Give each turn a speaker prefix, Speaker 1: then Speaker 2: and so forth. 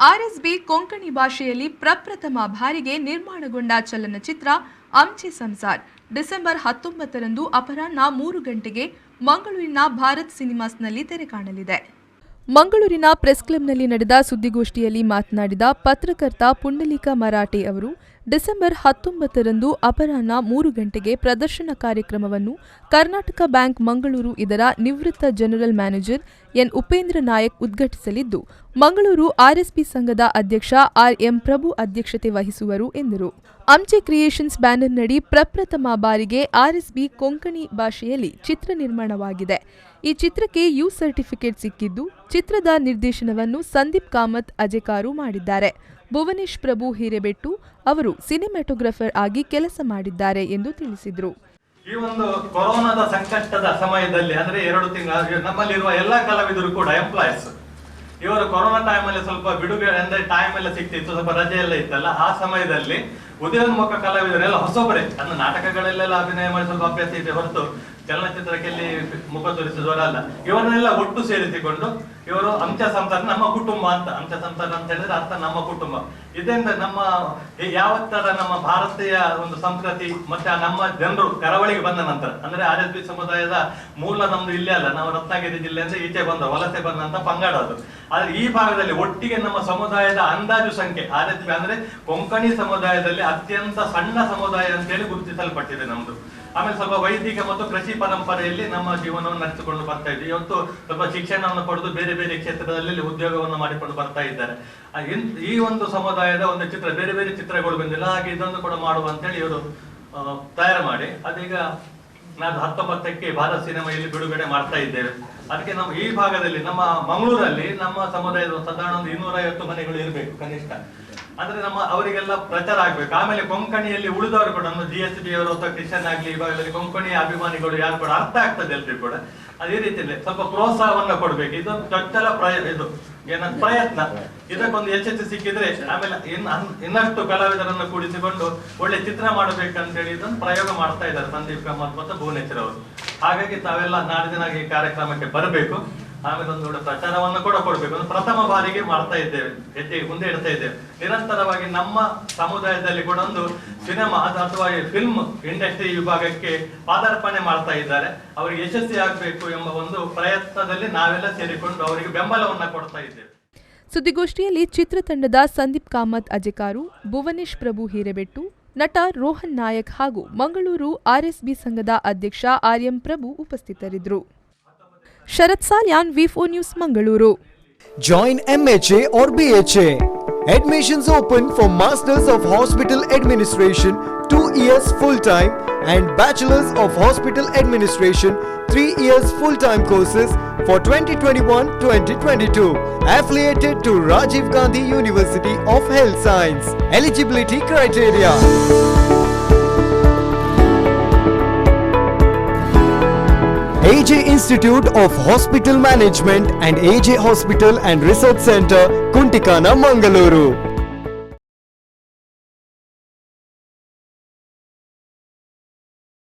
Speaker 1: ಆರ್ಎಸ್ಬಿ ಕೊಂಕಣಿ ಭಾಷೆಯಲ್ಲಿ ಪ್ರಪ್ರಥಮ ಬಾರಿಗೆ ನಿರ್ಮಾಣಗೊಂಡ ಚಲನಚಿತ್ರ ಅಮ್ಚೆ ಸಂಸಾರ್ ಡಿಸೆಂಬರ್ 19ರಂದು ಅಪರಾಹ್ನ 3 ಗಂಟೆಗೆ ಮಂಗಳೂರಿನ ಭಾರತ್ ಸಿನಿಮಾಸ್ನಲ್ಲಿ ತೆರೆ ಕಾಣಲಿದೆ. ಮಂಗಳೂರಿನ ಪ್ರೆಸ್ ಕ್ಲಬ್ನಲ್ಲಿ ನಡೆದ ಸುದ್ದಿಗೋಷ್ಠಿಯಲ್ಲಿ ಮಾತನಾಡಿದ ಪತ್ರಕರ್ತ ಪುಂಡಲೀಕ ಮರಾಠೆ ಅವರು ಡಿಸೆಂಬರ್ 19ರಂದು ಅಪರಾಹ್ನ 3 ಗಂಟೆಗೆ ಪ್ರದರ್ಶನ ಕಾರ್ಯಕ್ರಮವನ್ನು ಕರ್ನಾಟಕ ಬ್ಯಾಂಕ್ ಮಂಗಳೂರು ಇದರ ನಿವೃತ್ತ general manager N Upendra Nayak ಉದ್ಘಾಟಿಸಲಿದ್ದು, ಮಂಗಳೂರು ಆರ್ಎಸ್ಬಿ ಸಂಘದ ಅಧ್ಯಕ್ಷ ಆರ್.ಎಂ. ಪ್ರಭು ಅಧ್ಯಕ್ಷತೆ ವಹಿಸುವರು ಎಂದರು. ಅಮ್ಚೆ ಕ್ರಿಯೇಷನ್ಸ್ ಬ್ಯಾನರ್ನಡಿ ಪ್ರಪ್ರಥಮ ಬಾರಿಗೆ ಆರ್ಎಸ್ಬಿ ಕೊಂಕಣಿ ಭಾಷೆಯಲ್ಲಿ ಚಿತ್ರ ನಿರ್ಮಾಣವಾಗಿದೆ. ಈ ಚಿತ್ರಕ್ಕೆ ಯು ಸರ್ಟಿಫಿಕೇಟ್ ಸಿಕ್ಕಿದ್ದು, ಚಿತ್ರದ ನಿರ್ದೇಶನವನ್ನು ಸಂದೀಪ್ ಕಾಮತ್ ಅಜೆಕಾರು ಮಾಡಿದ್ದಾರೆ. ಭುವನೇಶ್ ಪ್ರಭು ಹಿರೇಬೆಟ್ಟು ಅವರು ಸಿನಿಮ್ಯಾಟೋಗ್ರಾಫರ್ ಆಗಿ ಕೆಲಸ ಮಾಡಿದ್ದಾರೆ ಎಂದು ತಿಳಿಸಿದರು.
Speaker 2: ಈ ಒಂದು ಕೊರೋನಾದ ಸಂಕಷ್ಟದ ಸಮಯದಲ್ಲಿ ಅಂದ್ರೆ 2 ತಿಂಗಳು ನಮ್ಮಲ್ಲಿರುವ ಎಲ್ಲಾ ಕಲಾವಿದರು ಕೂಡ ಎಂಪ್ಲಾಯೀಸ್ ಇವರು ಕೊರೋನಾ ಟೈಮ್ ಅಲ್ಲಿ ಸ್ವಲ್ಪ ಬಿಡುಗಡೆ ಅಂದ್ರೆ ಟೈಮ್ ಎಲ್ಲ ಸಿಕ್ತಿತ್ತು, ಸ್ವಲ್ಪ ರಜೆ ಎಲ್ಲ ಇತ್ತಲ್ಲ, ಆ ಸಮಯದಲ್ಲಿ ಉದಯೋನ್ಮುಖ ಕಲಾವಿದರೆಲ್ಲ ಹೊಸೊಬ್ಬರೇ ಅಂದ್ರೆ ನಾಟಕಗಳಲ್ಲೆಲ್ಲ ಅಭಿನಯ ಮಾಡಿ ಸ್ವಲ್ಪ ಅಭ್ಯಾಸ ಇದೆ ಹೊರತು ಚಲನಚಿತ್ರಕ್ಕೆ ಮುಖ ತೋರಿಸಿದವರಲ್ಲ. ಇವರನ್ನೆಲ್ಲ ಒಟ್ಟು ಸೇರಿಸಿಕೊಂಡು ಇವರು ಅಂಚ ಸಂಸಾರ ನಮ್ಮ ಕುಟುಂಬ ಅಂತ, ಅಂಚ ಸಂಸಾರ ಅಂತ ಹೇಳಿದ್ರೆ ಅರ್ಥ ನಮ್ಮ ಕುಟುಂಬ. ಇದರಿಂದ ನಮ್ಮ ಯಾವತ್ತರ ನಮ್ಮ ಭಾರತೀಯ ಒಂದು ಸಂಸ್ಕೃತಿ ಮತ್ತೆ ನಮ್ಮ ಜನರು ಕರಾವಳಿಗೆ ಬಂದ ನಂತರ ಅಂದ್ರೆ ಆರ್ಎಸ್ಬಿ ಸಮುದಾಯದ ಮೂಲ ನಮ್ದು ಇಲ್ಲೇ ಅಲ್ಲ, ನಾವು ರತ್ನಗಿರಿ ಜಿಲ್ಲೆ ಅಂದ್ರೆ ಈಚೆ ಬಂದ ವಲಸೆ ಬಂದಂತ ಪಂಗಡ ಅದು. ಆದ್ರೆ ಈ ಭಾಗದಲ್ಲಿ ಒಟ್ಟಿಗೆ ನಮ್ಮ ಸಮುದಾಯದ ಅಂದಾಜು ಸಂಖ್ಯೆ ಆರ್ಎಸ್ಬಿ ಅಂದ್ರೆ ಕೊಂಕಣಿ ಸಮುದಾಯದಲ್ಲಿ ಅತ್ಯಂತ ಸಣ್ಣ ಸಮುದಾಯ ಅಂತ ಹೇಳಿ ಗುರುತಿಸಲ್ಪಟ್ಟಿದೆ ನಮ್ದು. ಆಮೇಲೆ ಸ್ವಲ್ಪ ವೈದಿಕ ಮತ್ತು ಕೃಷಿ ಪರಂಪರೆಯಲ್ಲಿ ನಮ್ಮ ಜೀವನವನ್ನು ನಡೆಸಿಕೊಂಡು ಬರ್ತಾ ಇದ್ವಿ. ಇವತ್ತು ಸ್ವಲ್ಪ ಶಿಕ್ಷಣವನ್ನು ಪಡೆದು ಬೇರೆ ಬೇರೆ ಕ್ಷೇತ್ರದಲ್ಲಿ ಉದ್ಯೋಗವನ್ನು ಮಾಡಿಕೊಂಡು ಬರ್ತಾ ಇದ್ದಾರೆ. ಈ ಒಂದು ಸಮುದಾಯದ ಒಂದು ಚಿತ್ರ, ಬೇರೆ ಬೇರೆ ಚಿತ್ರಗಳು ಬಂದಿಲ್ಲ, ಹಾಗೆ ಇದೊಂದು ಕೂಡ ಮಾಡುವ ಅಂತೇಳಿ ಇವರು ತಯಾರು ಮಾಡಿ ಅದೀಗ ನಾವು 19ಕ್ಕೆ ಭಾರತ್ ಸಿನಿಮಾ ಇಲ್ಲಿ ಬಿಡುಗಡೆ ಮಾಡ್ತಾ ಇದ್ದೇವೆ. ಅದಕ್ಕೆ ನಮ್ಮ ಈ ಭಾಗದಲ್ಲಿ ನಮ್ಮ ಮಂಗಳೂರಲ್ಲಿ ನಮ್ಮ ಸಮುದಾಯದ ಸಾಧಾರಣ 250 ಮನೆಗಳು ಇರಬೇಕು ಕನಿಷ್ಠ. ಅಂದ್ರೆ ನಮ್ಮ ಅವರಿಗೆಲ್ಲ ಪ್ರಚಾರ ಆಗ್ಬೇಕು. ಆಮೇಲೆ ಕೊಂಕಣಿಯಲ್ಲಿ ಉಳಿದವರು ಕೂಡ ನಮ್ಮ GSB ಅವರು ಅಥವಾ ಕ್ರಿಶ್ಚಿಯನ್ ಆಗ್ಲಿ ಈ ಭಾಗದಲ್ಲಿ ಕೊಂಕಣಿಯ ಅಭಿಮಾನಿಗಳು ಯಾರು ಕೂಡ ಅರ್ಥ ಆಗ್ತದೆ ಎಲ್ರಿಗೂ ಕೂಡ. ಅದೇ ರೀತಿಯಲ್ಲಿ ಸ್ವಲ್ಪ ಪ್ರೋತ್ಸಾಹವನ್ನ ಕೊಡ್ಬೇಕು. ಇದೊಂದು ಚೊಚ್ಚಲ ಪ್ರಯತ್ನ. ಇದಕ್ಕೊಂದು ಯಶಸ್ಸು ಸಿಕ್ಕಿದ್ರೆ ಆಮೇಲೆ ಇನ್ನಷ್ಟು ಕಲಾವಿದರನ್ನು ಕೂಡಿಸಿಕೊಂಡು ಒಳ್ಳೆ ಚಿತ್ರ ಮಾಡಬೇಕಂತ ಹೇಳಿ ಇದನ್ನು ಪ್ರಯೋಗ ಮಾಡ್ತಾ ಇದ್ದಾರೆ ಸಂದೀಪ್ ಕಾಮತ್ ಮತ್ತು ಭುವನೇಶ್ವರ್ ಅವರು. ಹಾಗಾಗಿ ತಾವೆಲ್ಲ ನಾಡಿನ ಈ ಕಾರ್ಯಕ್ರಮಕ್ಕೆ ಬರಬೇಕು. ಆಮೇಲೆ ಒಂದು ಒಳ್ಳೆ ಪ್ರಚಾರವನ್ನು ಕೂಡ ಕೊಡ್ಬೇಕು. ಪ್ರಥಮ ಬಾರಿಗೆ ಮಾಡ್ತಾ ಇದ್ದೇವೆ, ಹೆಜ್ಜೆಗೆ ಮುಂದೆ ಇಡ್ತಾ ಇದ್ದೇವೆ. ನಿರಂತರವಾಗಿ ನಮ್ಮ ಸಮುದಾಯದಲ್ಲಿ ಕೂಡ ಒಂದು ಸಿನಿಮಾ ಅಥವಾ ಫಿಲ್ಮ್ ಇಂಡಸ್ಟ್ರಿ ವಿಭಾಗಕ್ಕೆ ಪಾದಾರ್ಪಣೆ ಮಾಡ್ತಾ ಇದ್ದಾರೆ. ಅವರಿಗೆ ಯಶಸ್ವಿ ಆಗಬೇಕು ಎಂಬ ಒಂದು ಪ್ರಯತ್ನದಲ್ಲಿ ನಾವೆಲ್ಲ ಸೇರಿಕೊಂಡು ಅವರಿಗೆ ಬೆಂಬಲವನ್ನ ಕೊಡ್ತಾ ಇದ್ದೇವೆ.
Speaker 1: ಸುದ್ದಿಗೋಷ್ಠಿಯಲ್ಲಿ ಚಿತ್ರತಂಡದ ಸಂದೀಪ್ ಕಾಮತ್ ಅಜೆಕಾರು, ಭುವನೇಶ್ ಪ್ರಭು ಹಿರೇಬೆಟ್ಟು, ನಟ ರೋಹನ್ ನಾಯಕ್ ಹಾಗೂ ಮಂಗಳೂರು ಆರ್ಎಸ್ಬಿ ಸಂಘದ ಅಧ್ಯಕ್ಷ ಆರ್.ಎಂ. ಪ್ರಭು ಉಪಸ್ಥಿತರಿದ್ದರು. Sharath Salian, V4 news, Mangaluru.
Speaker 3: Join MHA or BHA. Admissions open for Masters of Hospital Administration 2 years full-time and Bachelors of Hospital Administration 3 years full-time courses for 2021-2022. Affiliated to Rajiv Gandhi University of Health Science. Eligibility criteria. AJ Institute of Hospital Management and AJ Hospital and Research Center, Kuntikana, Mangaluru.